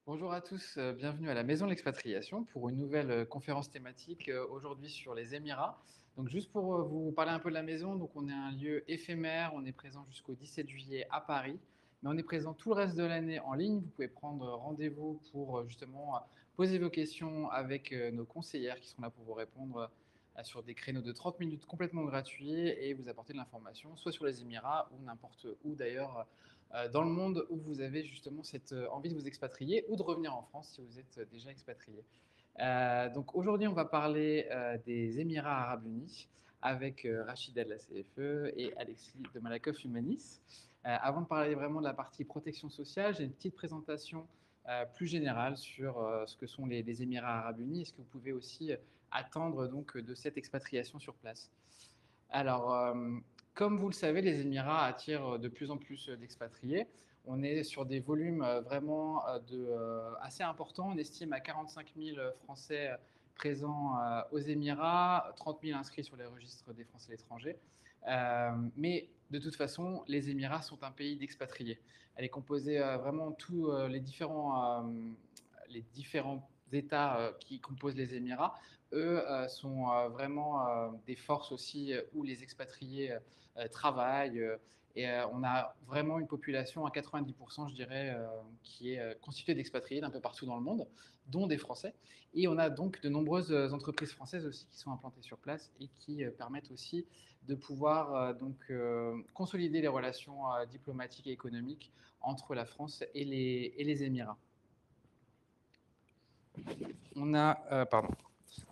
Bonjour à tous, bienvenue à la Maison de l'Expatriation pour une nouvelle conférence thématique aujourd'hui sur les Émirats. Donc juste pour vous parler un peu de la maison, donc on est un lieu éphémère, on est présent jusqu'au 17 juillet à Paris, mais on est présent tout le reste de l'année en ligne. Vous pouvez prendre rendez-vous pour justement poser vos questions avec nos conseillères qui sont là pour vous répondre sur des créneaux de 30 minutes complètement gratuits et vous apporter de l'information, soit sur les Émirats ou n'importe où d'ailleurs dans le monde où vous avez justement cette envie de vous expatrier ou de revenir en France si vous êtes déjà expatrié. Donc aujourd'hui, on va parler des Émirats arabes unis avec Rachida de la CFE et Alexis de Malakoff Humanis. Avant de parler vraiment de la partie protection sociale, j'ai une petite présentation plus générale sur ce que sont les Émirats arabes unis et ce que vous pouvez aussi attendre donc de cette expatriation sur place. Alors, comme vous le savez, les Émirats attirent de plus en plus d'expatriés. On est sur des volumes vraiment assez importants. On estime à 45 000 Français présents aux Émirats, 30 000 inscrits sur les registres des Français à l'étranger. Mais de toute façon, les Émirats sont un pays d'expatriés. Elle est composée vraiment de tous les différents États qui composent les Émirats eux sont vraiment des forces aussi où les expatriés travaillent. Et on a vraiment une population à 90%, je dirais, qui est constituée d'expatriés d'un peu partout dans le monde, dont des Français. Et on a donc de nombreuses entreprises françaises aussi qui sont implantées sur place et qui permettent aussi de pouvoir consolider les relations diplomatiques et économiques entre la France et les Émirats. Pardon.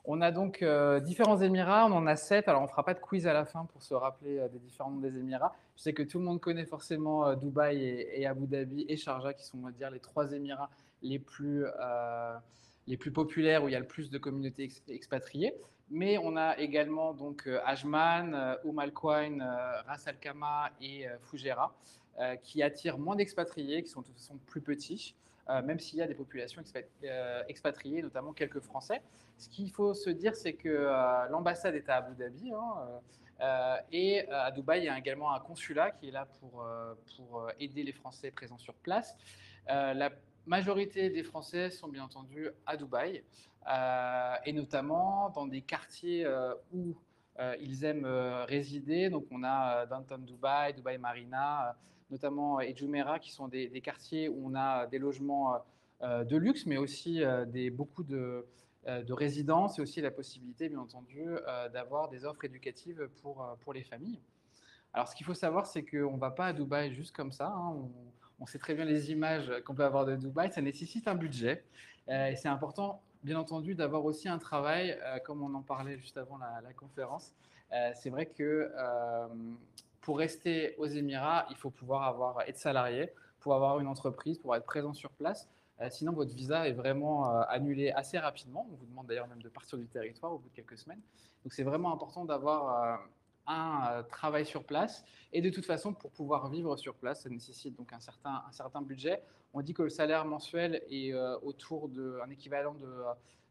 On a donc différents Émirats, on en a 7. Alors, on ne fera pas de quiz à la fin pour se rappeler des différents noms des Émirats. Je sais que tout le monde connaît forcément Dubaï et Abu Dhabi et Sharjah, qui sont, on va dire, les 3 Émirats les plus populaires où il y a le plus de communautés expatriées. Mais on a également donc Ajman, Al Quwain, Ras Al Khaimah et Fujairah, qui attirent moins d'expatriés, qui sont de toute façon plus petits. Même s'il y a des populations expatriées, notamment quelques Français. Ce qu'il faut se dire, c'est que l'ambassade est à Abu Dhabi et à Dubaï, il y a également un consulat qui est là pour aider les Français présents sur place. La majorité des Français sont bien entendu à Dubaï et notamment dans des quartiers où ils aiment résider. Donc on a Downtown Dubaï, Dubaï Marina, notamment et Jumeirah, qui sont des quartiers où on a des logements de luxe, mais aussi beaucoup de résidences et aussi la possibilité, bien entendu, d'avoir des offres éducatives pour les familles. Alors, ce qu'il faut savoir, c'est qu'on ne va pas à Dubaï juste comme ça, hein. On sait très bien les images qu'on peut avoir de Dubaï. Ça nécessite un budget. Et c'est important, bien entendu, d'avoir aussi un travail, comme on en parlait juste avant la conférence. C'est vrai que pour rester aux Émirats, il faut pouvoir être salarié, pouvoir avoir une entreprise, pouvoir être présent sur place. Sinon, votre visa est vraiment annulé assez rapidement. On vous demande d'ailleurs même de partir du territoire au bout de quelques semaines. Donc, c'est vraiment important d'avoir un travail sur place. Et de toute façon, pour pouvoir vivre sur place, ça nécessite donc un certain budget. On dit que le salaire mensuel est autour d'un équivalent de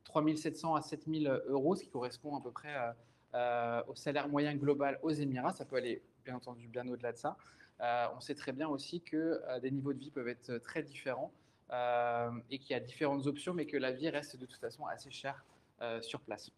3 700 à 7 000 euros, ce qui correspond à peu près au salaire moyen global aux Émirats. Ça peut aller, bien entendu, bien au-delà de ça. On sait très bien aussi que des niveaux de vie peuvent être très différents et qu'il y a différentes options, mais que la vie reste de toute façon assez chère sur place.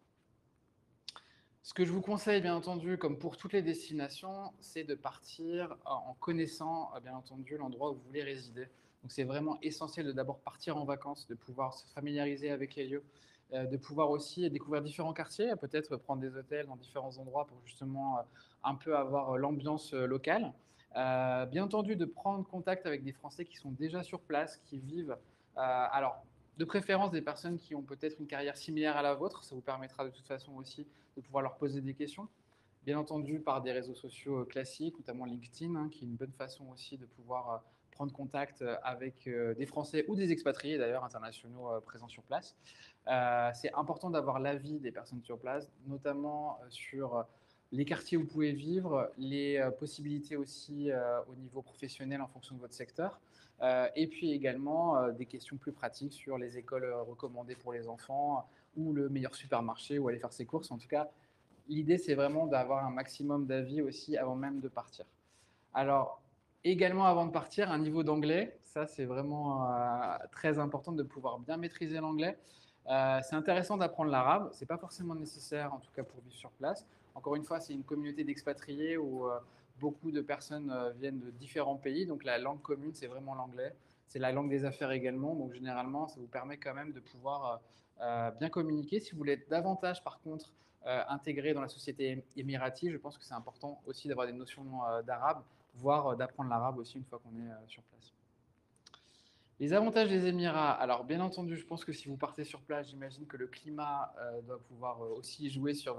Ce que je vous conseille, bien entendu, comme pour toutes les destinations, c'est de partir en connaissant, bien entendu, l'endroit où vous voulez résider. Donc, c'est vraiment essentiel de d'abord partir en vacances, de pouvoir se familiariser avec les lieux, de pouvoir aussi découvrir différents quartiers, peut-être prendre des hôtels dans différents endroits pour justement un peu avoir l'ambiance locale. Bien entendu, de prendre contact avec des Français qui sont déjà sur place, qui vivent. Alors, de préférence, des personnes qui ont peut-être une carrière similaire à la vôtre. Ça vous permettra de toute façon aussi de pouvoir leur poser des questions. Bien entendu, par des réseaux sociaux classiques, notamment LinkedIn, hein, qui est une bonne façon aussi de pouvoir prendre contact avec des Français ou des expatriés d'ailleurs internationaux présents sur place. C'est important d'avoir l'avis des personnes sur place, notamment sur les quartiers où vous pouvez vivre, les possibilités aussi au niveau professionnel en fonction de votre secteur, et puis également des questions plus pratiques sur les écoles recommandées pour les enfants ou le meilleur supermarché où aller faire ses courses. En tout cas, l'idée, c'est vraiment d'avoir un maximum d'avis aussi avant même de partir. Alors, Également, avant de partir, un niveau d'anglais. Ça, c'est vraiment très important de pouvoir bien maîtriser l'anglais. C'est intéressant d'apprendre l'arabe. C'est pas forcément nécessaire, en tout cas pour vivre sur place. Encore une fois, c'est une communauté d'expatriés où beaucoup de personnes viennent de différents pays. Donc la langue commune, c'est vraiment l'anglais. C'est la langue des affaires également. Donc généralement, ça vous permet quand même de pouvoir bien communiquer. Si vous voulez être davantage, par contre, intégré dans la société émiratie, je pense que c'est important aussi d'avoir des notions d'arabe, voire d'apprendre l'arabe aussi une fois qu'on est sur place. Les avantages des Émirats. Alors, bien entendu, je pense que si vous partez sur place, j'imagine que le climat doit pouvoir aussi jouer sur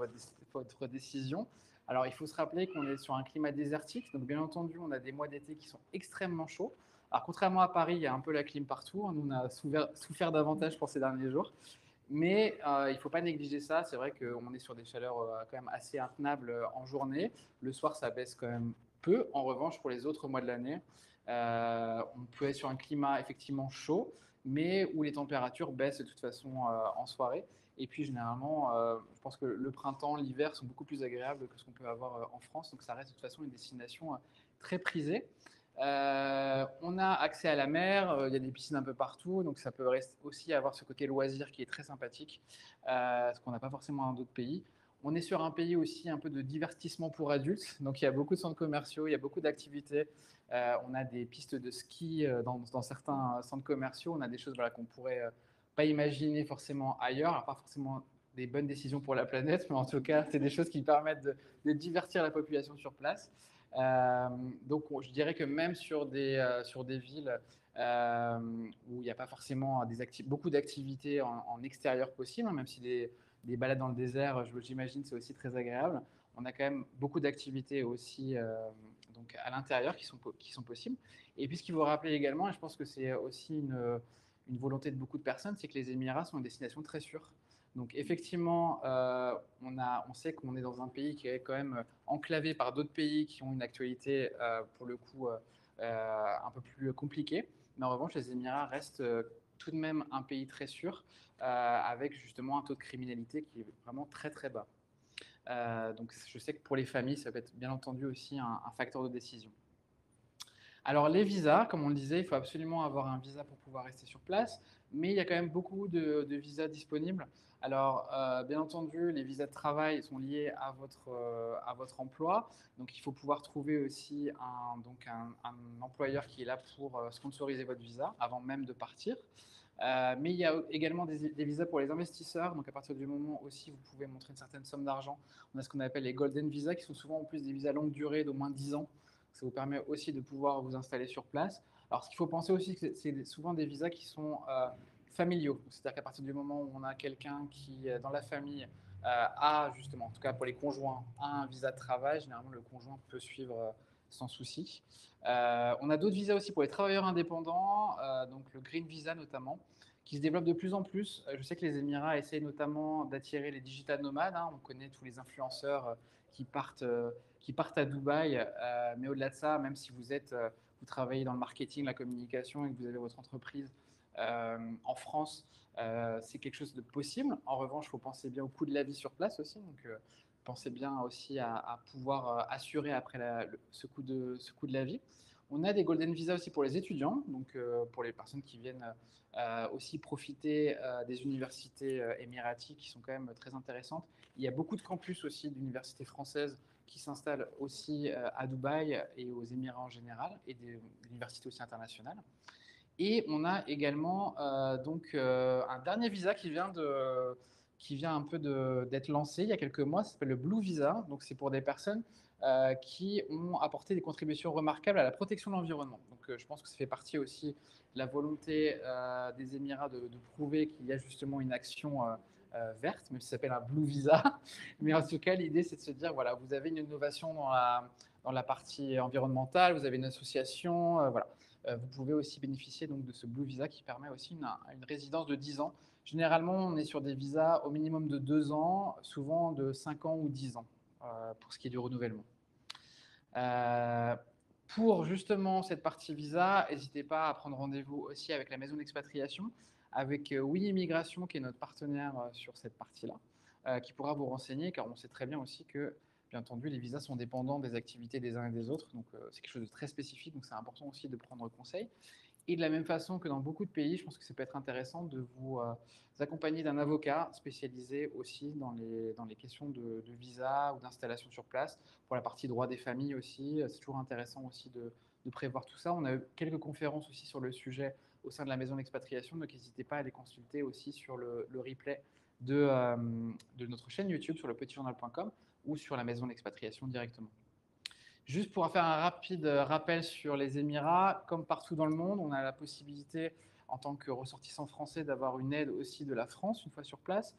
votre décision. Alors, il faut se rappeler qu'on est sur un climat désertique. Donc, bien entendu, on a des mois d'été qui sont extrêmement chauds. Alors, contrairement à Paris, il y a un peu la clim partout. Nous, on a souffert davantage pour ces derniers jours. Mais il ne faut pas négliger ça. C'est vrai qu'on est sur des chaleurs quand même assez intenables en journée. Le soir, ça baisse quand même peu. En revanche, pour les autres mois de l'année, on peut être sur un climat effectivement chaud, mais où les températures baissent de toute façon en soirée. Et puis généralement, je pense que le printemps, l'hiver sont beaucoup plus agréables que ce qu'on peut avoir en France. Donc ça reste de toute façon une destination très prisée. On a accès à la mer, il y a des piscines un peu partout, donc ça peut aussi avoir ce côté loisir qui est très sympathique, ce qu'on n'a pas forcément dans d'autres pays. On est sur un pays aussi un peu de divertissement pour adultes, donc il y a beaucoup de centres commerciaux, il y a beaucoup d'activités. On a des pistes de ski dans certains centres commerciaux, on a des choses voilà, qu'on ne pourrait pas imaginer forcément ailleurs, alors pas forcément des bonnes décisions pour la planète, mais en tout cas, c'est des choses qui permettent de divertir la population sur place. Donc, je dirais que même sur des villes où il n'y a pas forcément beaucoup d'activités en extérieur possible, hein, même si des balades dans le désert, j'imagine, c'est aussi très agréable. On a quand même beaucoup d'activités aussi donc à l'intérieur qui sont possibles. Et puis, ce qu'il faut rappeler également, et je pense que c'est aussi une volonté de beaucoup de personnes, c'est que les Émirats sont une destination très sûre. Donc effectivement, on sait qu'on est dans un pays qui est quand même enclavé par d'autres pays qui ont une actualité pour le coup un peu plus compliquée. Mais en revanche, les Émirats restent tout de même un pays très sûr, avec justement un taux de criminalité qui est vraiment très très bas. Donc je sais que pour les familles, ça peut être bien entendu aussi un facteur de décision. Alors les visas, comme on le disait, il faut absolument avoir un visa pour pouvoir rester sur place, mais il y a quand même beaucoup de visas disponibles. Alors bien entendu, les visas de travail sont liés à votre emploi, donc il faut pouvoir trouver aussi un employeur qui est là pour sponsoriser votre visa avant même de partir. Mais il y a également des visas pour les investisseurs. Donc, à partir du moment aussi, vous pouvez montrer une certaine somme d'argent. On a ce qu'on appelle les golden visas, qui sont souvent en plus des visas longue durée d'au moins 10 ans. Ça vous permet aussi de pouvoir vous installer sur place. Alors, ce qu'il faut penser aussi, c'est souvent des visas qui sont familiaux. C'est-à-dire qu'à partir du moment où on a quelqu'un qui, dans la famille, a justement, en tout cas pour les conjoints, a un visa de travail, généralement le conjoint peut suivre sans souci. On a d'autres visas aussi pour les travailleurs indépendants, donc le Green Visa notamment, qui se développe de plus en plus. Je sais que les Émirats essayent notamment d'attirer les digital nomades, hein. On connaît tous les influenceurs qui partent à Dubaï, mais au-delà de ça, même si vous travaillez dans le marketing, la communication et que vous avez votre entreprise en France, c'est quelque chose de possible. En revanche, il faut penser bien au coût de la vie sur place aussi. Donc, pensez bien aussi à pouvoir assurer après ce coût de la vie. On a des golden visa aussi pour les étudiants, donc pour les personnes qui viennent aussi profiter des universités émiraties qui sont quand même très intéressantes. Il y a beaucoup de campus aussi d'universités françaises qui s'installent aussi à Dubaï et aux Émirats en général, et des universités aussi internationales. Et on a également un dernier visa qui vient un peu d'être lancé il y a quelques mois, ça s'appelle le Blue Visa. Donc c'est pour des personnes qui ont apporté des contributions remarquables à la protection de l'environnement. Donc je pense que ça fait partie aussi de la volonté des Émirats de prouver qu'il y a justement une action verte, même si ça s'appelle un Blue Visa. Mais en tout cas, l'idée c'est de se dire, voilà, vous avez une innovation dans la partie environnementale, vous avez une association, voilà. Vous pouvez aussi bénéficier donc, de ce Blue Visa qui permet aussi une résidence de 10 ans. Généralement, on est sur des visas au minimum de 2 ans, souvent de 5 ans ou 10 ans pour ce qui est du renouvellement. Euh, pour justement cette partie visa, n'hésitez pas à prendre rendez-vous aussi avec la maison d'expatriation, avec Oui Immigration, qui est notre partenaire sur cette partie-là, qui pourra vous renseigner, car on sait très bien aussi que Bien entendu, les visas sont dépendants des activités des uns et des autres, donc c'est quelque chose de très spécifique, donc c'est important aussi de prendre conseil. Et de la même façon que dans beaucoup de pays, je pense que ça peut être intéressant de vous accompagner d'un avocat spécialisé aussi dans les questions de visa ou d'installation sur place. Pour la partie droit des familles aussi, c'est toujours intéressant aussi de prévoir tout ça. On a eu quelques conférences aussi sur le sujet au sein de la maison d'expatriation, donc n'hésitez pas à les consulter aussi sur le replay de notre chaîne YouTube sur lepetitjournal.com ou sur la maison d'expatriation directement. Juste pour faire un rapide rappel sur les Émirats, comme partout dans le monde, on a la possibilité, en tant que ressortissant français, d'avoir une aide aussi de la France une fois sur place.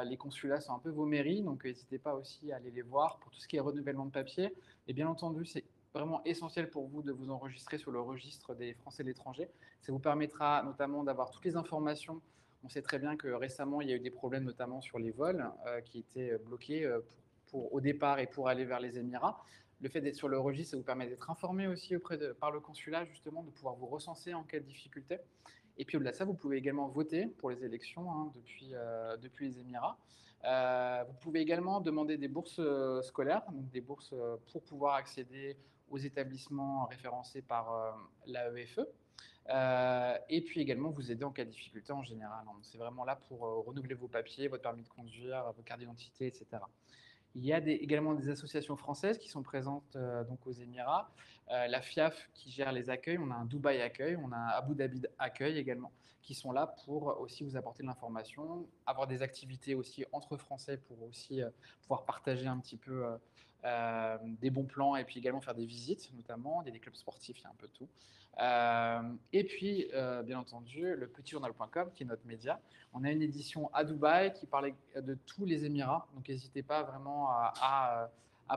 Les consulats sont un peu vos mairies, donc n'hésitez pas aussi à aller les voir pour tout ce qui est renouvellement de papier. Et bien entendu, c'est vraiment essentiel pour vous de vous enregistrer sur le registre des Français de l'étranger. Ça vous permettra notamment d'avoir toutes les informations. On sait très bien que récemment, il y a eu des problèmes, notamment sur les vols, qui étaient bloqués au départ et pour aller vers les Émirats. Le fait d'être sur le registre, ça vous permet d'être informé aussi par le consulat, justement, de pouvoir vous recenser en cas de difficulté. Et puis au-delà de ça, vous pouvez également voter pour les élections depuis les Émirats. Vous pouvez également demander des bourses scolaires, donc des bourses pour pouvoir accéder aux établissements référencés par l'AEFE. Et puis également vous aider en cas de difficulté en général. C'est vraiment là pour renouveler vos papiers, votre permis de conduire, votre carte d'identité, etc. Il y a également des associations françaises qui sont présentes donc aux Émirats. La FIAF qui gère les accueils, on a un Dubaï Accueil, on a un Abu Dhabi Accueil également, qui sont là pour aussi vous apporter de l'information, avoir des activités aussi entre Français pour aussi pouvoir partager un petit peu des bons plans et puis également faire des visites notamment. Il y a des clubs sportifs, il y a un peu de tout. Et puis, bien entendu, le petitjournal.com qui est notre média. On a une édition à Dubaï qui parle de tous les Émirats, donc n'hésitez pas vraiment à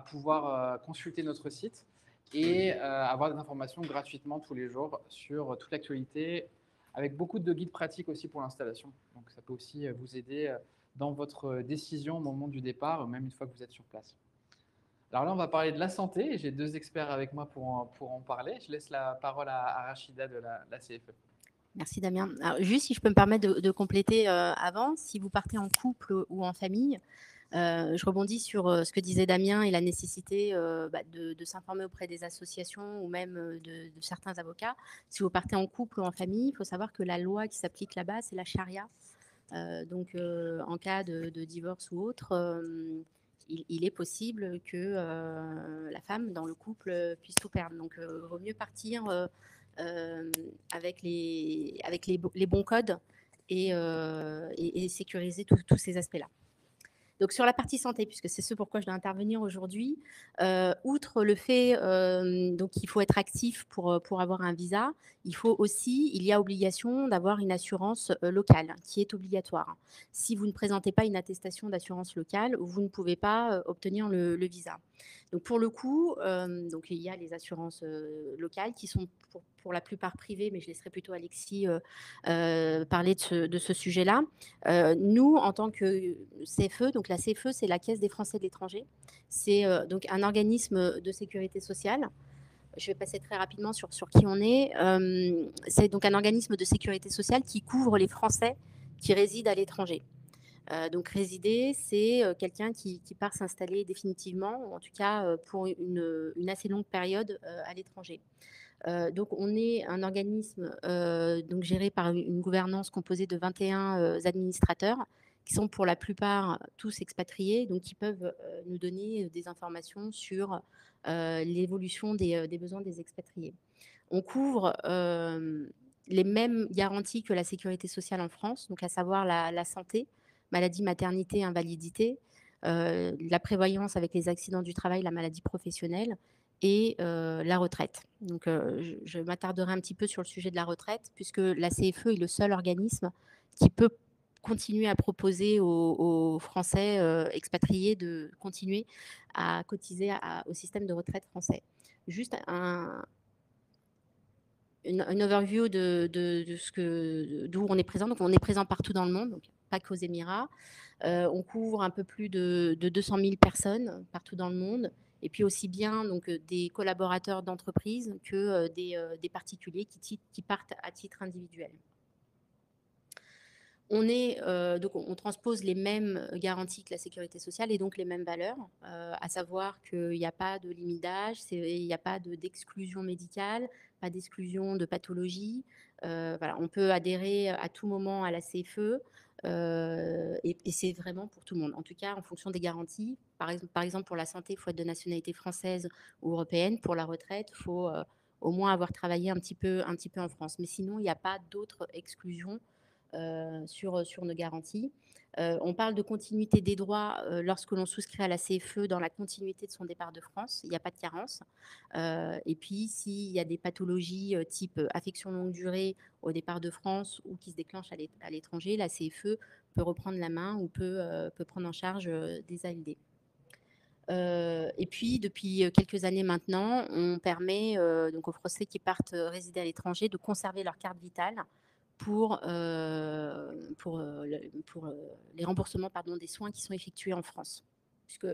pouvoir consulter notre site et avoir des informations gratuitement tous les jours sur toute l'actualité, avec beaucoup de guides pratiques aussi pour l'installation. Donc ça peut aussi vous aider dans votre décision au moment du départ, même une fois que vous êtes sur place. Alors là, on va parler de la santé et j'ai deux experts avec moi pour en parler. Je laisse la parole à Rachida de la CFE. Merci Damien. Alors, juste si je peux me permettre de compléter avant, si vous partez en couple ou en famille, je rebondis sur ce que disait Damien et la nécessité de s'informer auprès des associations ou même de certains avocats. Si vous partez en couple ou en famille, il faut savoir que la loi qui s'applique là-bas, c'est la charia. Donc en cas de divorce ou autre, il est possible que la femme dans le couple puisse tout perdre. Donc il vaut mieux partir avec les bons codes et sécuriser tous ces aspects-là. Donc sur la partie santé, puisque c'est ce pourquoi je dois intervenir aujourd'hui, outre le fait donc qu'il faut être actif pour avoir un visa, il y a obligation d'avoir une assurance locale qui est obligatoire. Si vous ne présentez pas une attestation d'assurance locale, vous ne pouvez pas obtenir le visa. Donc pour le coup, donc il y a les assurances locales qui sont pour la plupart privées, mais je laisserai plutôt Alexis parler de ce sujet-là. Nous, en tant que CFE, donc la CFE, c'est la Caisse des Français de l'étranger. C'est donc un organisme de sécurité sociale. Je vais passer très rapidement sur qui on est. C'est donc un organisme de sécurité sociale qui couvre les Français qui résident à l'étranger. Donc résider, c'est quelqu'un qui part s'installer définitivement, ou en tout cas pour une assez longue période à l'étranger. Donc on est un organisme donc géré par une gouvernance composée de 21 administrateurs qui sont pour la plupart tous expatriés, donc qui peuvent nous donner des informations sur l'évolution des besoins des expatriés. On couvre les mêmes garanties que la sécurité sociale en France, donc à savoir la santé, maladie, maternité, invalidité, la prévoyance avec les accidents du travail, la maladie professionnelle et la retraite. Donc je m'attarderai un petit peu sur le sujet de la retraite puisque la CFE est le seul organisme qui peut continuer à proposer aux Français expatriés de continuer à cotiser au système de retraite français. Juste une overview d'où on est présent. Donc, on est présent partout dans le monde, donc pas qu'aux Émirats. On couvre un peu plus de 200 000 personnes partout dans le monde. Et puis aussi bien donc, des collaborateurs d'entreprise que des particuliers qui partent à titre individuel. Donc on transpose les mêmes garanties que la sécurité sociale et donc les mêmes valeurs, à savoir qu'il n'y a pas de limite d'âge, il n'y a pas d'exclusion médicale, pas d'exclusion de pathologie. Voilà, on peut adhérer à tout moment à la CFE et c'est vraiment pour tout le monde. En tout cas, en fonction des garanties, par exemple pour la santé, il faut être de nationalité française ou européenne. Pour la retraite, il faut au moins avoir travaillé un petit peu en France. Mais sinon, il n'y a pas d'autres exclusions sur nos garanties. On parle de continuité des droits lorsque l'on souscrit à la CFE dans la continuité de son départ de France. Il n'y a pas de carence. Et puis, s'il y a des pathologies type affection longue durée au départ de France ou qui se déclenchent à l'étranger, la CFE peut reprendre la main ou peut prendre en charge des ALD. Et puis, depuis quelques années maintenant, on permet donc aux Français qui partent résider à l'étranger de conserver leur carte vitale pour les remboursements des soins qui sont effectués en France. Puisque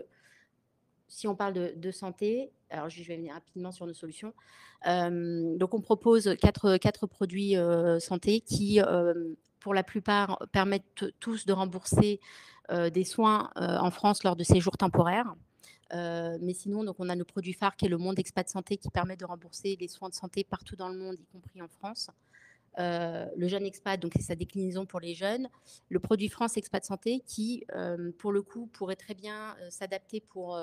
si on parle de santé, alors je vais venir rapidement sur nos solutions. Donc on propose quatre produits santé qui, pour la plupart, permettent tous de rembourser des soins en France lors de séjours temporaires. Mais sinon, donc on a nos produits phares qui est le Monde Expat Santé qui permet de rembourser les soins de santé partout dans le monde, y compris en France. Le jeune expat, donc c'est sa déclinaison pour les jeunes. Le produit France Expat Santé qui, pour le coup, pourrait très bien s'adapter pour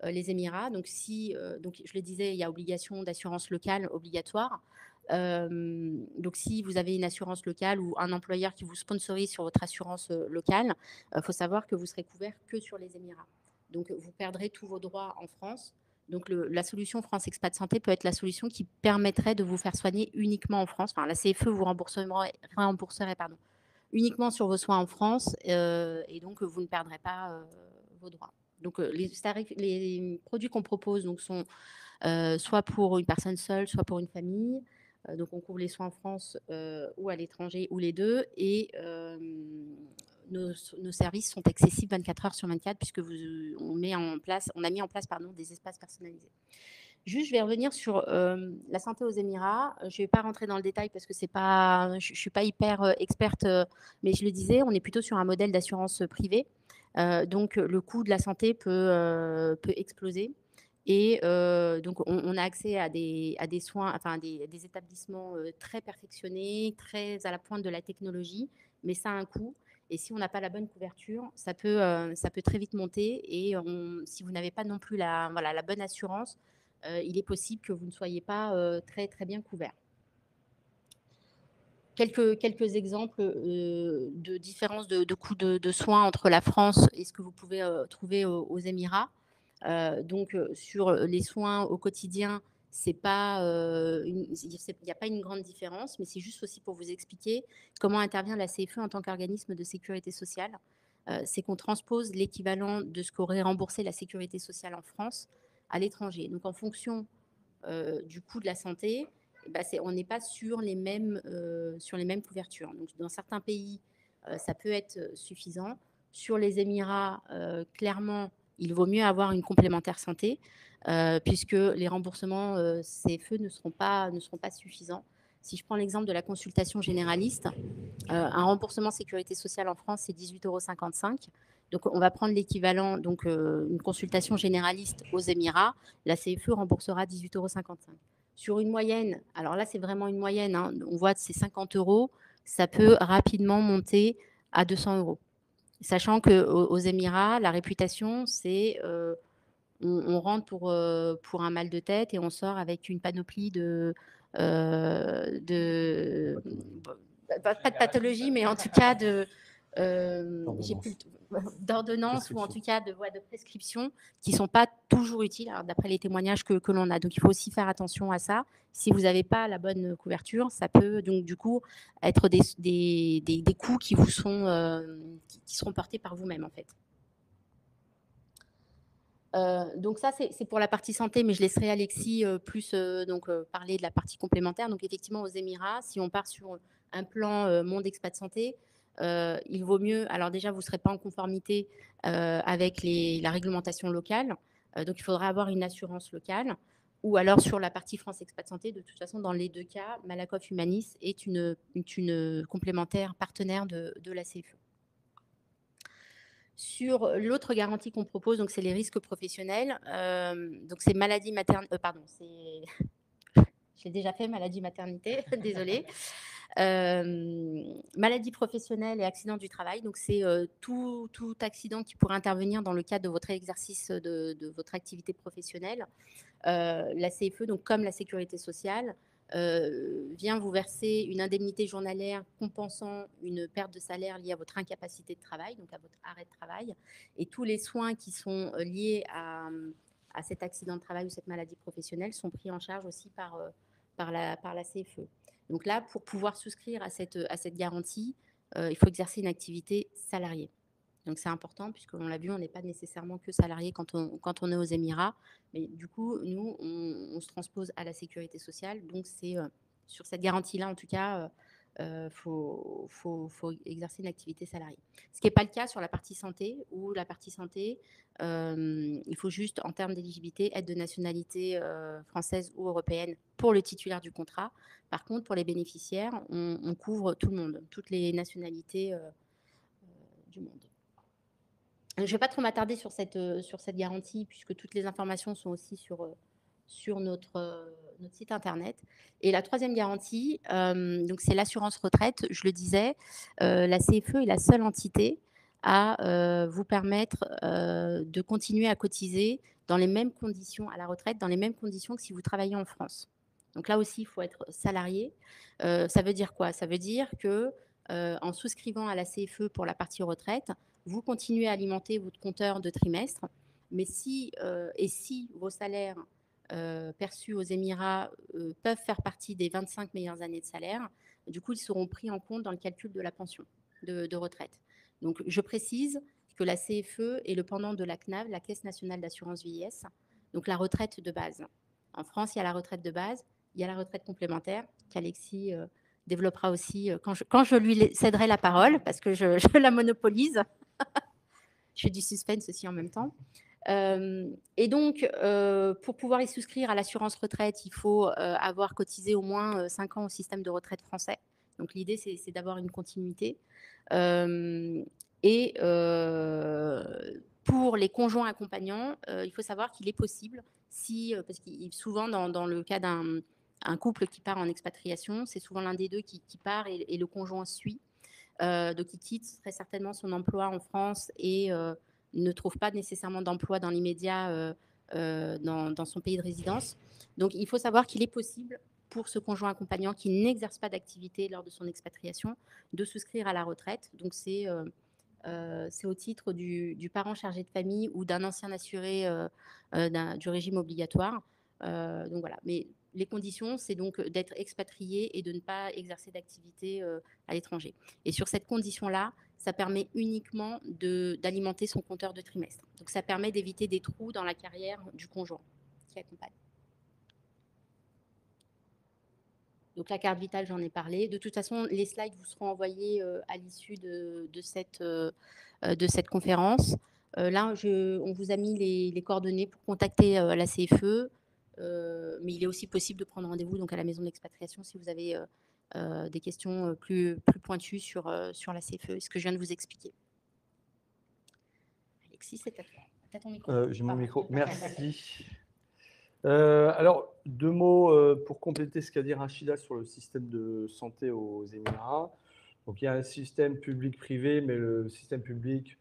les Émirats. Donc, donc, je le disais, il y a obligation d'assurance locale obligatoire. Donc, si vous avez une assurance locale ou un employeur qui vous sponsorise sur votre assurance locale, il faut savoir que vous serez couvert que sur les Émirats. Donc, vous perdrez tous vos droits en France. Donc, la solution France Expat Santé peut être la solution qui permettrait de vous faire soigner uniquement en France. Enfin, la CFE vous rembourserait uniquement sur vos soins en France et donc vous ne perdrez pas vos droits. Donc, les produits qu'on propose donc, sont soit pour une personne seule, soit pour une famille. Donc, on couvre les soins en France ou à l'étranger ou les deux. Et nos services sont accessibles 24 heures sur 24 puisque on a mis en place des espaces personnalisés. Juste, je vais revenir sur la santé aux Émirats. Je ne vais pas rentrer dans le détail parce que je ne suis pas hyper experte, mais je le disais, on est plutôt sur un modèle d'assurance privée. Donc, le coût de la santé peut exploser. Et donc, on a accès à des soins, enfin des établissements très perfectionnés, très à la pointe de la technologie, mais ça a un coût. Et si on n'a pas la bonne couverture, ça peut très vite monter. Et si vous n'avez pas non plus la bonne assurance, il est possible que vous ne soyez pas très, très bien couvert. Quelques exemples de différence de coûts de soins entre la France et ce que vous pouvez trouver aux Émirats. Donc, sur les soins au quotidien, il n'y a pas une grande différence, mais c'est juste aussi pour vous expliquer comment intervient la CFE en tant qu'organisme de sécurité sociale. C'est qu'on transpose l'équivalent de ce qu'aurait remboursé la sécurité sociale en France à l'étranger. Donc, en fonction du coût de la santé, on n'est pas sur les mêmes couvertures. Donc, dans certains pays, ça peut être suffisant. Sur les Émirats, clairement, il vaut mieux avoir une complémentaire santé puisque les remboursements CFE ne seront pas suffisants. Si je prends l'exemple de la consultation généraliste, un remboursement sécurité sociale en France, c'est 18,55 €. Donc, on va prendre l'équivalent, donc une consultation généraliste aux Émirats, la CFE remboursera 18,55 €. Sur une moyenne, alors là, c'est vraiment une moyenne, hein, on voit que c'est 50 €, ça peut rapidement monter à 200 €. Sachant qu'aux Émirats, la réputation, c'est on rentre pour un mal de tête et on sort avec une panoplie pas de pathologie, mais en tout cas d'ordonnances ou en tout cas de prescriptions qui ne sont pas toujours utiles, d'après les témoignages que l'on a. Donc, il faut aussi faire attention à ça. Si vous n'avez pas la bonne couverture, ça peut donc du coup être des coûts qui vous qui seront portés par vous-même en fait. Donc ça, c'est pour la partie santé, mais je laisserai Alexis parler de la partie complémentaire. Donc effectivement, aux Émirats, si on part sur un plan Monde Expat Santé, il vaut mieux, alors déjà, vous ne serez pas en conformité avec la réglementation locale, donc il faudra avoir une assurance locale. ou alors sur la partie France Expat Santé. De toute façon, dans les 2 cas, Malakoff Humanis est une complémentaire partenaire de la CFE. Sur l'autre garantie qu'on propose, donc c'est les risques professionnels. Donc c'est maladie maternelle, pardon, c'est je l'ai déjà fait, maladie maternité, désolée. Maladie professionnelle et accident du travail. Donc c'est tout accident qui pourrait intervenir dans le cadre de votre exercice de votre activité professionnelle. La CFE, donc comme la sécurité sociale, vient vous verser une indemnité journalière compensant une perte de salaire liée à votre incapacité de travail, donc à votre arrêt de travail, et tous les soins qui sont liés à cet accident de travail ou cette maladie professionnelle sont pris en charge aussi par la CFE. Donc là, pour pouvoir souscrire à cette garantie, il faut exercer une activité salariée. Donc c'est important puisqu'on l'a vu, on n'est pas nécessairement que salarié quand on est aux Émirats. Mais du coup, nous, on se transpose à la sécurité sociale. Donc c'est sur cette garantie-là, en tout cas, faut exercer une activité salariée. Ce qui n'est pas le cas sur la partie santé, où la partie santé, il faut juste, en termes d'éligibilité, être de nationalité française ou européenne pour le titulaire du contrat. Par contre, pour les bénéficiaires, on couvre tout le monde, toutes les nationalités du monde. Je ne vais pas trop m'attarder sur cette garantie, puisque toutes les informations sont aussi sur notre site internet. Et la troisième garantie, donc c'est l'assurance retraite. Je le disais, la CFE est la seule entité à vous permettre de continuer à cotiser dans les mêmes conditions à la retraite, dans les mêmes conditions que si vous travaillez en France. Donc là aussi, il faut être salarié. Ça veut dire quoi? Ça veut dire que en souscrivant à la CFE pour la partie retraite, vous continuez à alimenter votre compteur de trimestre, mais si vos salaires perçus aux Émirats peuvent faire partie des 25 meilleures années de salaire, du coup, ils seront pris en compte dans le calcul de la pension de retraite. Donc, je précise que la CFE est le pendant de la CNAV, la Caisse nationale d'assurance vieillesse, donc la retraite de base. En France, il y a la retraite de base, il y a la retraite complémentaire, qu'Alexis développera aussi quand je lui céderai la parole, parce que je la monopolise. Je fais du suspense aussi en même temps. Et donc, pour pouvoir y souscrire à l'assurance retraite, il faut avoir cotisé au moins 5 ans au système de retraite français. Donc, l'idée, c'est d'avoir une continuité. Et pour les conjoints accompagnants, il faut savoir qu'il est possible, parce que souvent dans le cas d'un couple qui part en expatriation, c'est souvent l'un des deux qui part et le conjoint suit. Donc, il quitte très certainement son emploi en France et ne trouve pas nécessairement d'emploi dans l'immédiat dans son pays de résidence. Donc, il faut savoir qu'il est possible pour ce conjoint accompagnant qui n'exerce pas d'activité lors de son expatriation de souscrire à la retraite. Donc, c'est au titre du parent chargé de famille ou d'un ancien assuré du régime obligatoire. Donc voilà, mais les conditions, c'est donc d'être expatrié et de ne pas exercer d'activité à l'étranger. Et sur cette condition-là, ça permet uniquement d'alimenter son compteur de trimestre. Donc ça permet d'éviter des trous dans la carrière du conjoint qui accompagne. Donc la carte vitale, j'en ai parlé. De toute façon, les slides vous seront envoyés à l'issue de cette conférence. Là, on vous a mis les coordonnées pour contacter la CFE, mais il est aussi possible de prendre rendez-vous donc à la maison d'expatriation si vous avez des questions plus pointues sur la CFE, ce que je viens de vous expliquer. Alexis, c'est à toi. T'as ton micro. J'ai mon micro. Merci. Alors, 2 mots pour compléter ce qu'a dit Rachida sur le système de santé aux Émirats. Donc, il y a un système public-privé, mais le système public,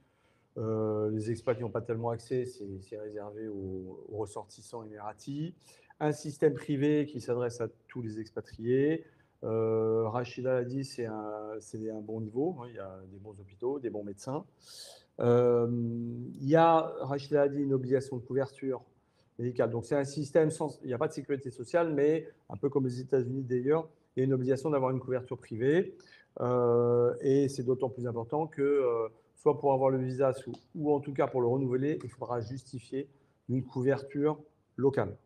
les expats n'y ont pas tellement accès, c'est réservé aux ressortissants émiratis. Un système privé qui s'adresse à tous les expatriés. Rachida l'a dit, c'est un bon niveau. Il y a des bons hôpitaux, des bons médecins. Il y a, Rachida a dit, une obligation de couverture médicale. Donc, c'est un système il n'y a pas de sécurité sociale, mais un peu comme les États-Unis d'ailleurs, il y a une obligation d'avoir une couverture privée. Et c'est d'autant plus important que, soit pour avoir le visa, ou en tout cas pour le renouveler, il faudra justifier une couverture locale.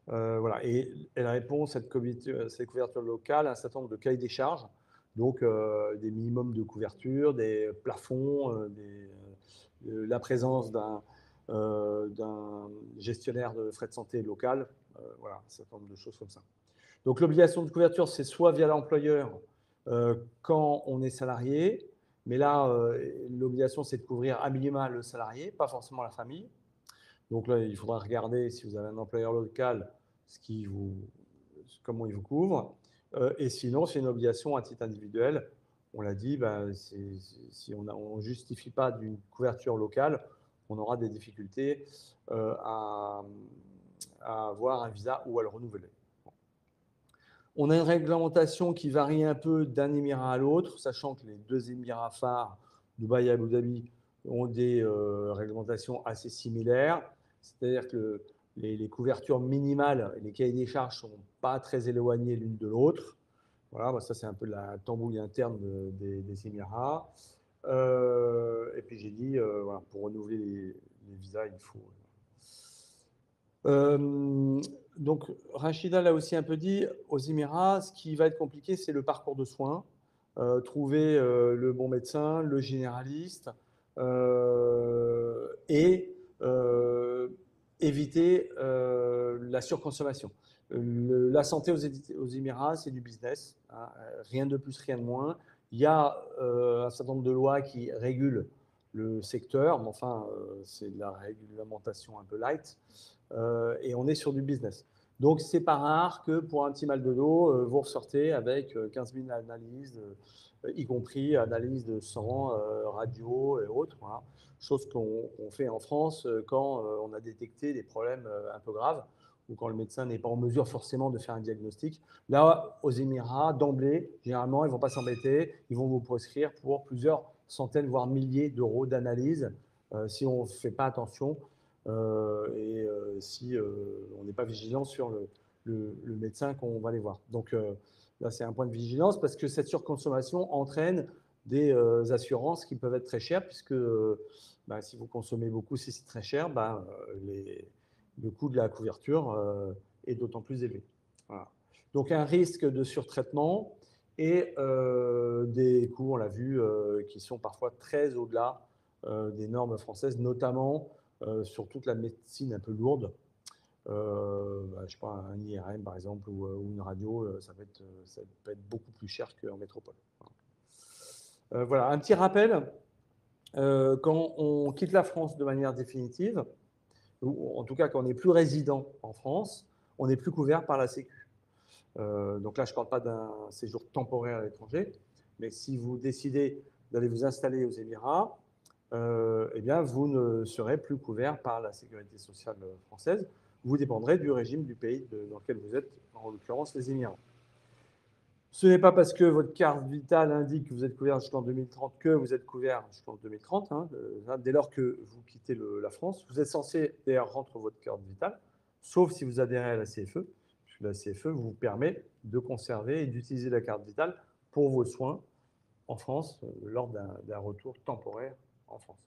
Voilà. Et elle répond, cette couverture locale, à un certain nombre de cahiers des charges. Donc, des minimums de couverture, des plafonds, la présence d'un gestionnaire de frais de santé local, Voilà, un certain nombre de choses comme ça. Donc, l'obligation de couverture, c'est soit via l'employeur quand on est salarié, mais là, l'obligation, c'est de couvrir à minima le salarié, pas forcément la famille. Donc là, il faudra regarder si vous avez un employeur local, comment il vous couvre. Et sinon, c'est une obligation à titre individuel. On l'a dit, si on ne justifie pas d'une couverture locale, on aura des difficultés à avoir un visa ou à le renouveler. On a une réglementation qui varie un peu d'un émirat à l'autre, sachant que les deux émirats phares, Dubaï et Abu Dhabi, ont des réglementations assez similaires. C'est-à-dire que les couvertures minimales et les cahiers des charges ne sont pas très éloignés l'une de l'autre. Voilà, ça c'est un peu la tambouille interne des Émirats. Et puis j'ai dit, voilà, pour renouveler les visas, il faut... Donc, Rachida l'a aussi un peu dit, aux Émirats, ce qui va être compliqué, c'est le parcours de soins. Trouver le bon médecin, le généraliste, et éviter la surconsommation. La santé aux Émirats, c'est du business, hein, rien de plus, rien de moins. Il y a un certain nombre de lois qui régulent le secteur, mais enfin, c'est de la réglementation un peu light. Et on est sur du business. Donc, c'est pas rare que pour un petit mal de dos, vous ressortez avec 15 000 analyses, y compris analyses de sang, radio et autres. Voilà. Chose qu'on fait en France quand on a détecté des problèmes un peu graves ou quand le médecin n'est pas en mesure forcément de faire un diagnostic. Là, aux Émirats, d'emblée, généralement, ils ne vont pas s'embêter. Ils vont vous prescrire pour plusieurs centaines, voire milliers d'euros d'analyse si on ne fait pas attention. Et si on n'est pas vigilant sur le médecin qu'on va aller voir. Donc là, c'est un point de vigilance parce que cette surconsommation entraîne des assurances qui peuvent être très chères puisque si vous consommez beaucoup, si c'est très cher, le coût de la couverture est d'autant plus élevé. Voilà. Donc un risque de surtraitement et des coûts, on l'a vu, qui sont parfois très au-delà des normes françaises, notamment sur toute la médecine un peu lourde. Je ne sais pas, un IRM par exemple ou une radio, ça peut être beaucoup plus cher qu'en métropole. Voilà, un petit rappel, quand on quitte la France de manière définitive, ou en tout cas quand on n'est plus résident en France, on n'est plus couvert par la Sécu. Donc là, je ne parle pas d'un séjour temporaire à l'étranger, mais si vous décidez d'aller vous installer aux Émirats, eh bien, vous ne serez plus couvert par la sécurité sociale française. Vous dépendrez du régime du pays dans lequel vous êtes, en l'occurrence les Émirats. Ce n'est pas parce que votre carte vitale indique que vous êtes couvert jusqu'en 2030 que vous êtes couvert jusqu'en 2030. Hein. Dès lors que vous quittez la France, vous êtes censé d'ailleurs rendre votre carte vitale, sauf si vous adhérez à la CFE, puisque la CFE vous permet de conserver et d'utiliser la carte vitale pour vos soins en France lors d'un retour temporaire en France.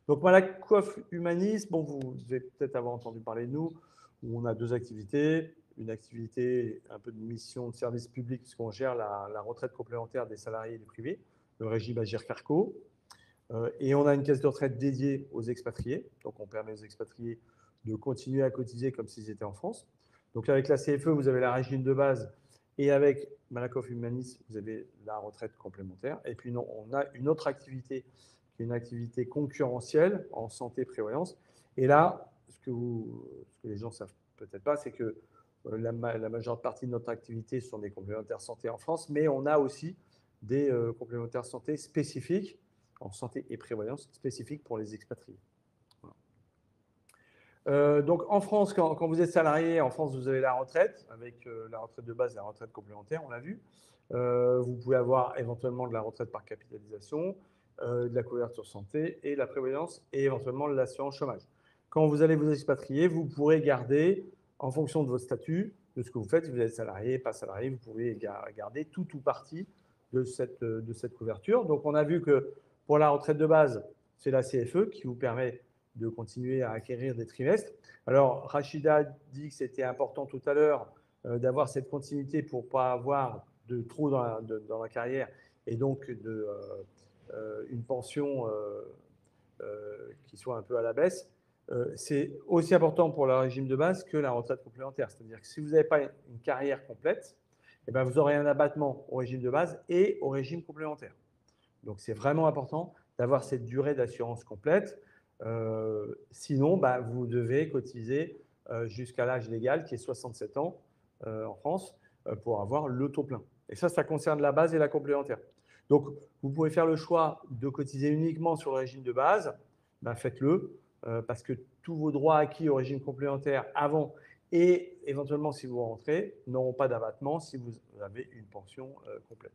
Donc, Malakoff Humanis, bon, vous devez peut-être avoir entendu parler de nous, où on a deux activités. Une activité, un peu de mission de service public, puisqu'on gère la retraite complémentaire des salariés du privé, le régime Agirc-Arrco. Et on a une caisse de retraite dédiée aux expatriés. Donc, on permet aux expatriés de continuer à cotiser comme s'ils étaient en France. Donc, avec la CFE, vous avez la régime de base. Et avec Malakoff Humanis, vous avez la retraite complémentaire. Et puis, on a une autre activité qui est une activité concurrentielle en santé-prévoyance. Et là, ce que les gens ne savent peut-être pas, c'est que la majeure partie de notre activité sont des complémentaires santé en France, mais on a aussi des complémentaires santé spécifiques, en santé et prévoyance, spécifiques pour les expatriés. Voilà. Donc en France, quand vous êtes salarié, en France, vous avez la retraite, avec la retraite de base et la retraite complémentaire, on l'a vu. Vous pouvez avoir éventuellement de la retraite par capitalisation, de la couverture santé et la prévoyance et éventuellement l'assurance chômage. Quand vous allez vous expatrier, vous pourrez garder, en fonction de votre statut, de ce que vous faites, si vous êtes salarié, pas salarié, vous pouvez garder tout ou partie de cette couverture. Donc on a vu que pour la retraite de base, c'est la CFE qui vous permet de continuer à acquérir des trimestres. Alors Rachida dit que c'était important tout à l'heure d'avoir cette continuité pour ne pas avoir de trous dans la carrière et donc une pension qui soit un peu à la baisse. c'est aussi important pour le régime de base que la retraite complémentaire. C'est-à-dire que si vous n'avez pas une carrière complète, eh ben, vous aurez un abattement au régime de base et au régime complémentaire. Donc, c'est vraiment important d'avoir cette durée d'assurance complète. Sinon, bah, vous devez cotiser jusqu'à l'âge légal qui est 67 ans en France pour avoir le taux plein. Et ça concerne la base et la complémentaire. Donc, vous pouvez faire le choix de cotiser uniquement sur le régime de base. Bah, faites-le parce que tous vos droits acquis au régime complémentaire avant et éventuellement si vous rentrez n'auront pas d'abattement si vous avez une pension complète.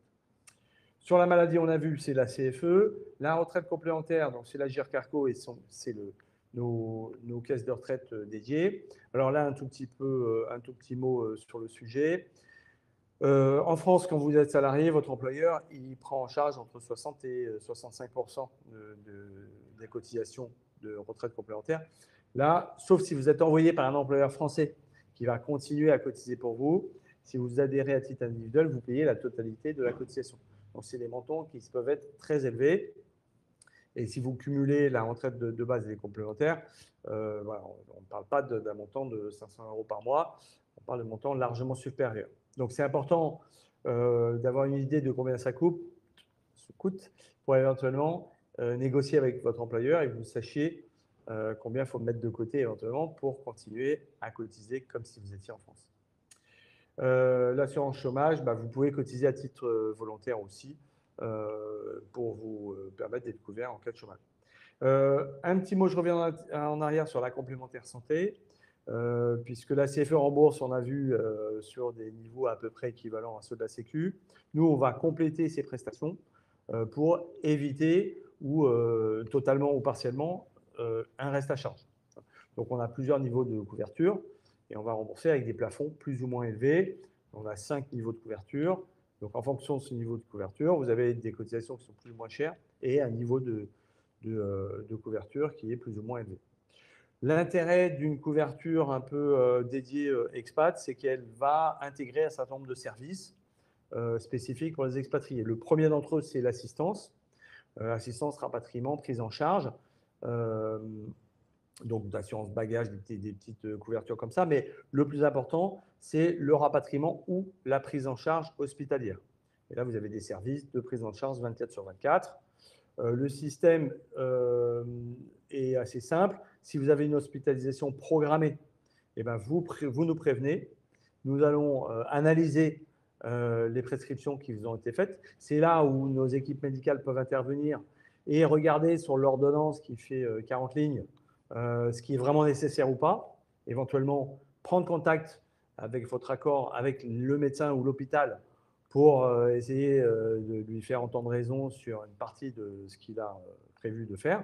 Sur la maladie, on a vu, c'est la CFE. La retraite complémentaire, donc c'est la GIRC-ARCO et c'est nos caisses de retraite dédiées. Alors là, un tout petit mot sur le sujet. En France, quand vous êtes salarié, votre employeur, il prend en charge entre 60 et 65% des cotisations de retraite complémentaire. Là, sauf si vous êtes envoyé par un employeur français qui va continuer à cotiser pour vous. Si vous adhérez à titre individuel, vous payez la totalité de la cotisation. Donc, c'est des montants qui peuvent être très élevés. Et si vous cumulez la retraite de base et les complémentaires, voilà, on ne parle pas d'un montant de 500 € par mois, on parle de montants largement supérieurs. Donc, c'est important d'avoir une idée de combien ça coûte pour éventuellement négocier avec votre employeur et que vous sachiez combien il faut mettre de côté éventuellement pour continuer à cotiser comme si vous étiez en France. L'assurance chômage, bah, vous pouvez cotiser à titre volontaire aussi pour vous permettre d'être couvert en cas de chômage. Un petit mot, je reviens en arrière sur la complémentaire santé, puisque la CFE rembourse, on a vu, sur des niveaux à peu près équivalents à ceux de la Sécu. Nous, on va compléter ces prestations pour éviter ou totalement ou partiellement un reste à charge. Donc, on a plusieurs niveaux de couverture et on va rembourser avec des plafonds plus ou moins élevés. On a 5 niveaux de couverture. Donc, en fonction de ce niveau de couverture, vous avez des cotisations qui sont plus ou moins chères et un niveau de couverture qui est plus ou moins élevé. L'intérêt d'une couverture un peu dédiée expat, c'est qu'elle va intégrer un certain nombre de services spécifiques pour les expatriés. Le premier d'entre eux, c'est l'assistance. Assistance, rapatriement, prise en charge. Donc d'assurance bagage, des petites couvertures comme ça. Mais le plus important, c'est le rapatriement ou la prise en charge hospitalière. Et là, vous avez des services de prise en charge 24/24. Le système est assez simple. Si vous avez une hospitalisation programmée, eh ben vous nous prévenez. Nous allons analyser les prescriptions qui vous ont été faites. C'est là où nos équipes médicales peuvent intervenir et regarder sur l'ordonnance qui fait 40 lignes ce qui est vraiment nécessaire ou pas. Éventuellement, prendre contact avec votre accord avec le médecin ou l'hôpital pour essayer de lui faire entendre raison sur une partie de ce qu'il a prévu de faire.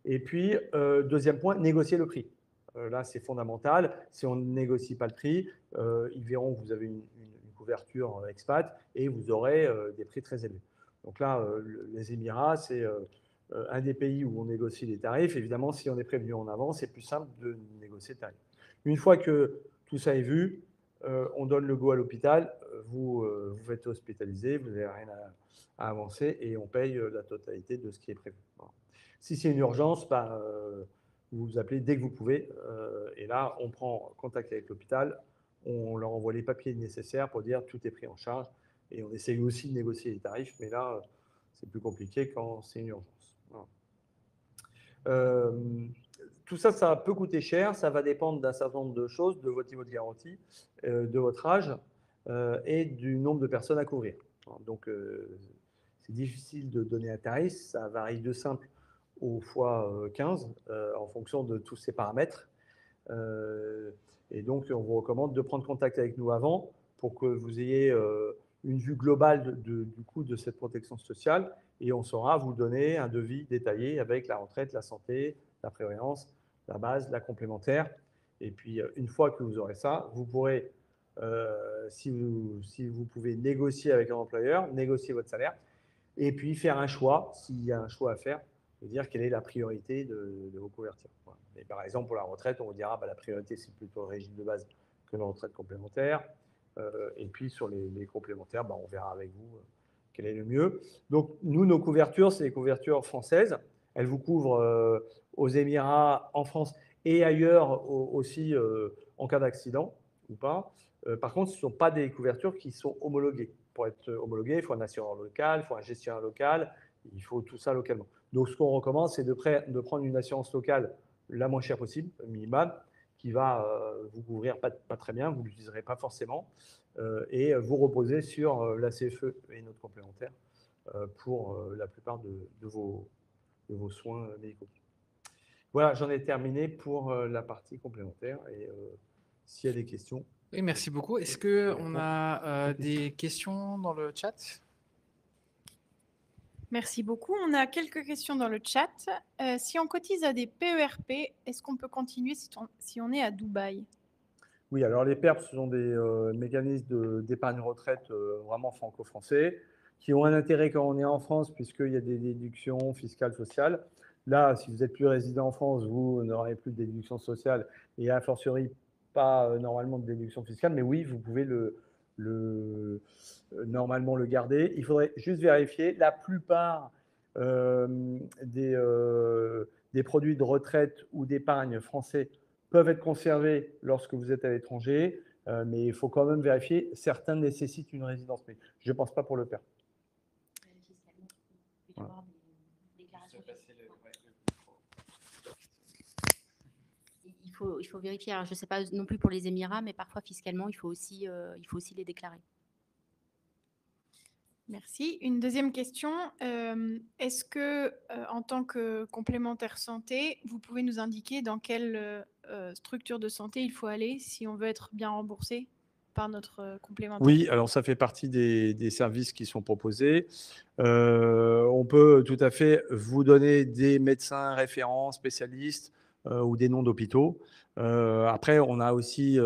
Et puis, deuxième point, négocier le prix. Là, c'est fondamental. Si on ne négocie pas le prix, ils verront que vous avez une couverture expat et vous aurez des prix très élevés. Donc là, les Émirats, c'est un des pays où on négocie les tarifs. Évidemment, si on est prévenu en avance, c'est plus simple de négocier le tarif. Une fois que tout ça est vu, on donne le go à l'hôpital, vous êtes hospitalisé, vous n'avez rien à avancer et on paye la totalité de ce qui est prévu. Voilà. Si c'est une urgence, bah, vous vous appelez dès que vous pouvez et là, on prend contact avec l'hôpital, on leur envoie les papiers nécessaires pour dire tout est pris en charge et on essaye aussi de négocier les tarifs, mais là, c'est plus compliqué quand c'est une urgence. Voilà. Tout ça, ça peut coûter cher, ça va dépendre d'un certain nombre de choses, de votre niveau de garantie, de votre âge et du nombre de personnes à couvrir. Donc, c'est difficile de donner un tarif, ça varie de simple au fois 15 en fonction de tous ces paramètres. Et donc, on vous recommande de prendre contact avec nous avant pour que vous ayez une vue globale du coût de cette protection sociale et on saura vous donner un devis détaillé avec la retraite, la santé, la prévoyance, la base, la complémentaire. Et puis, une fois que vous aurez ça, vous pourrez, si vous pouvez négocier avec un employeur, négocier votre salaire et puis faire un choix, s'il y a un choix à faire, de dire quelle est la priorité de vos couvertures. Voilà. Et par exemple, pour la retraite, on vous dira bah, la priorité, c'est plutôt le régime de base que la retraite complémentaire. Et puis, sur les complémentaires, bah, on verra avec vous quel est le mieux. Donc, nous, nos couvertures, c'est les couvertures françaises. Elles vous couvrent aux Émirats, en France et ailleurs aussi en cas d'accident ou pas. Par contre, ce ne sont pas des couvertures qui sont homologuées. Pour être homologué, il faut un assureur local, il faut un gestionnaire local, il faut tout ça localement. Donc, ce qu'on recommande, c'est de prendre une assurance locale la moins chère possible, minimum, qui va vous couvrir pas très bien, vous ne l'utiliserez pas forcément, et vous reposer sur la CFE et notre complémentaire pour la plupart de vos soins médicaux. Voilà, j'en ai terminé pour la partie complémentaire. Et s'il y a des questions. Oui, merci beaucoup. Est-ce qu'on a des questions dans le chat? Merci beaucoup. On a quelques questions dans le chat. Si on cotise à des PERP, est-ce qu'on peut continuer si on est à Dubaï? Oui, alors les PERP, ce sont des mécanismes d'épargne retraite vraiment franco-français qui ont un intérêt quand on est en France puisqu'il y a des déductions fiscales, sociales. Là, si vous n'êtes plus résident en France, vous n'aurez plus de déduction sociale et a fortiori pas normalement de déduction fiscale. Mais oui, vous pouvez normalement le garder. Il faudrait juste vérifier. La plupart des produits de retraite ou d'épargne français peuvent être conservés lorsque vous êtes à l'étranger, mais il faut quand même vérifier. Certains nécessitent une résidence, mais je ne pense pas pour le père. Voilà. Il faut vérifier. Alors, je ne sais pas non plus pour les Émirats, mais parfois fiscalement, il faut aussi les déclarer. Merci. Une deuxième question. Est-ce que, en tant que complémentaire santé, vous pouvez nous indiquer dans quelle structure de santé il faut aller si on veut être bien remboursé par notre complémentaire? Oui, alors ça fait partie des services qui sont proposés. On peut tout à fait vous donner des médecins référents, spécialistes ou des noms d'hôpitaux. Après, on a aussi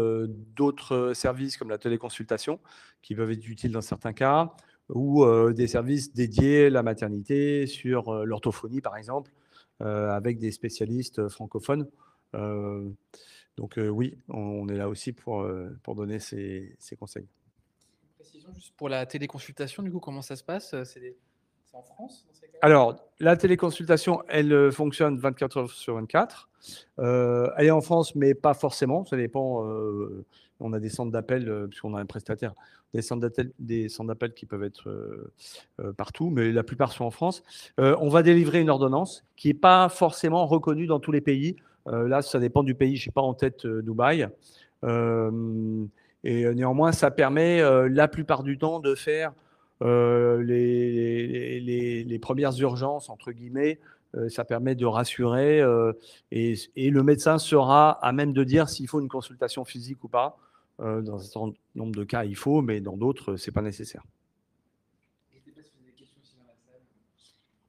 d'autres services comme la téléconsultation qui peuvent être utiles dans certains cas, ou des services dédiés à la maternité, sur l'orthophonie par exemple, avec des spécialistes francophones. Donc oui, on est là aussi pour donner ces conseils. Précision juste pour la téléconsultation, du coup, comment ça se passe? C'est en France dans ces cas-là? Alors, la téléconsultation, elle fonctionne 24 heures sur 24. Elle est en France, mais pas forcément. Ça dépend. On a des centres d'appel, puisqu'on a un prestataire, des centres d'appel qui peuvent être partout, mais la plupart sont en France. On va délivrer une ordonnance qui n'est pas forcément reconnue dans tous les pays. Là, ça dépend du pays. Je n'ai pas en tête Dubaï. Et néanmoins, ça permet la plupart du temps de faire les premières urgences, entre guillemets. Ça permet de rassurer et le médecin sera à même de dire s'il faut une consultation physique ou pas. Dans un certain nombre de cas, il faut, mais dans d'autres, ce n'est pas nécessaire.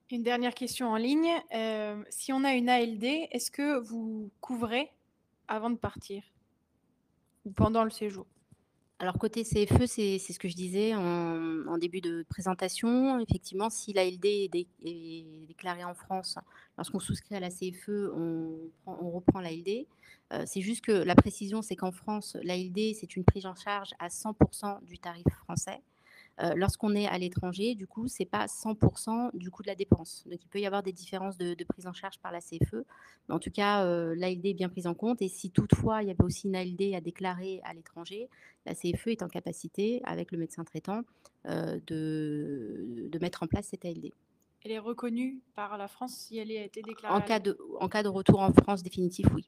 Une dernière question en ligne. Si on a une ALD, est-ce que vous couvrez avant de partir ou pendant le séjour? Alors, côté CFE, c'est ce que je disais en début de présentation. Effectivement, si l'ALD est déclarée en France, lorsqu'on souscrit à la CFE, on reprend l'ALD. C'est juste que la précision, c'est qu'en France, l'ALD, c'est une prise en charge à 100% du tarif français. Lorsqu'on est à l'étranger, du coup, ce n'est pas 100% du coût de la dépense. Donc, il peut y avoir des différences de prise en charge par la CFE. Mais en tout cas, l'ALD est bien prise en compte. Et si toutefois, il y avait aussi une ALD à déclarer à l'étranger, la CFE est en capacité, avec le médecin traitant, de mettre en place cette ALD. Elle est reconnue par la France si elle a été déclarée En cas de retour en France définitif, oui.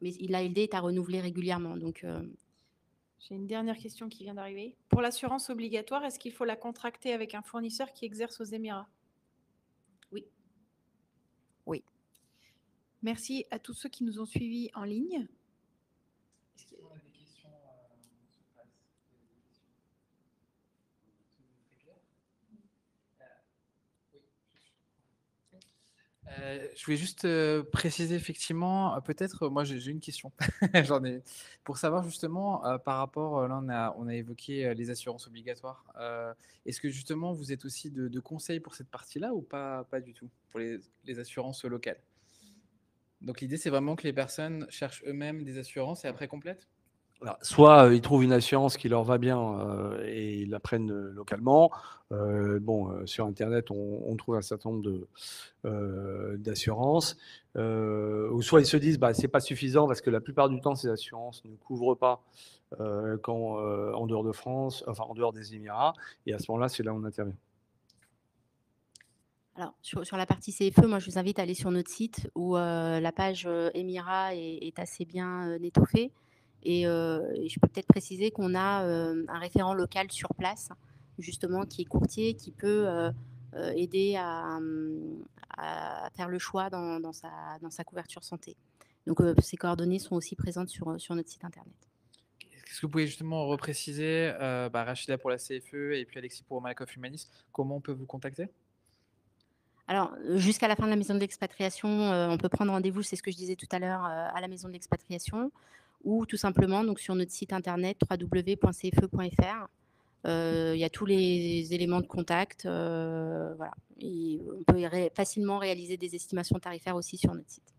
Mais l'ALD est à renouveler régulièrement. Donc, j'ai une dernière question qui vient d'arriver. Pour l'assurance obligatoire, est-ce qu'il faut la contracter avec un fournisseur qui exerce aux Émirats? Oui. Oui. Merci à tous ceux qui nous ont suivis en ligne. Est-ce qu'on a des questions je voulais juste préciser effectivement, peut-être, moi j'ai une question, j'en ai, pour savoir justement par rapport, là on a évoqué les assurances obligatoires. Est-ce que justement vous êtes aussi de conseils pour cette partie-là ou pas du tout, pour les assurances locales? Donc l'idée c'est vraiment que les personnes cherchent eux-mêmes des assurances et après complètent? Voilà. Soit ils trouvent une assurance qui leur va bien et ils la prennent localement. Sur Internet, on trouve un certain nombre d'assurances. Ou soit ils se disent c'est pas suffisant parce que la plupart du temps, ces assurances ne couvrent pas quand en dehors de France, enfin en dehors des Émirats. Et à ce moment-là, c'est là où on intervient. Alors, sur la partie CFE, moi, je vous invite à aller sur notre site où la page Émirats est assez bien étoffée. Et je peux peut-être préciser qu'on a un référent local sur place, justement, qui est courtier, qui peut aider à faire le choix dans sa couverture santé. Donc, ces coordonnées sont aussi présentes sur notre site internet. Est-ce que vous pouvez justement repréciser, Rachida pour la CFE et puis Alexis pour Malakoff Humanis, comment on peut vous contacter? Alors, jusqu'à la fin de la maison de l'expatriation, on peut prendre rendez-vous, c'est ce que je disais tout à l'heure, à la maison de l'expatriation ou tout simplement donc, sur notre site internet www.cfe.fr. Il y a tous les éléments de contact. Voilà. Et on peut facilement réaliser des estimations tarifaires aussi sur notre site.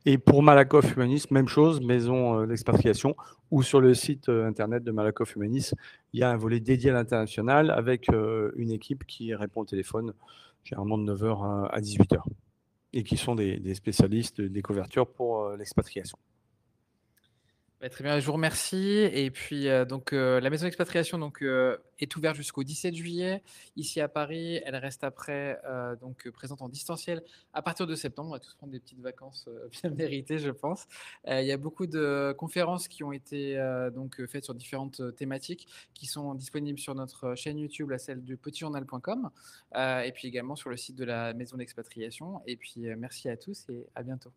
Et pour Malakoff Humanis, même chose, maison d'expatriation, ou sur le site internet de Malakoff Humanis, il y a un volet dédié à l'international avec une équipe qui répond au téléphone, généralement de 9h à 18h, et qui sont des spécialistes des couvertures pour l'expatriation. Très bien, je vous remercie. Et puis, la maison d'expatriation est ouverte jusqu'au 17 juillet. Ici à Paris, elle reste après présente en distanciel à partir de septembre. On va tous prendre des petites vacances bien méritées, je pense. Il y a beaucoup de conférences qui ont été faites sur différentes thématiques qui sont disponibles sur notre chaîne YouTube, celle du petitjournal.com, et puis également sur le site de la maison d'expatriation. Et puis, merci à tous et à bientôt.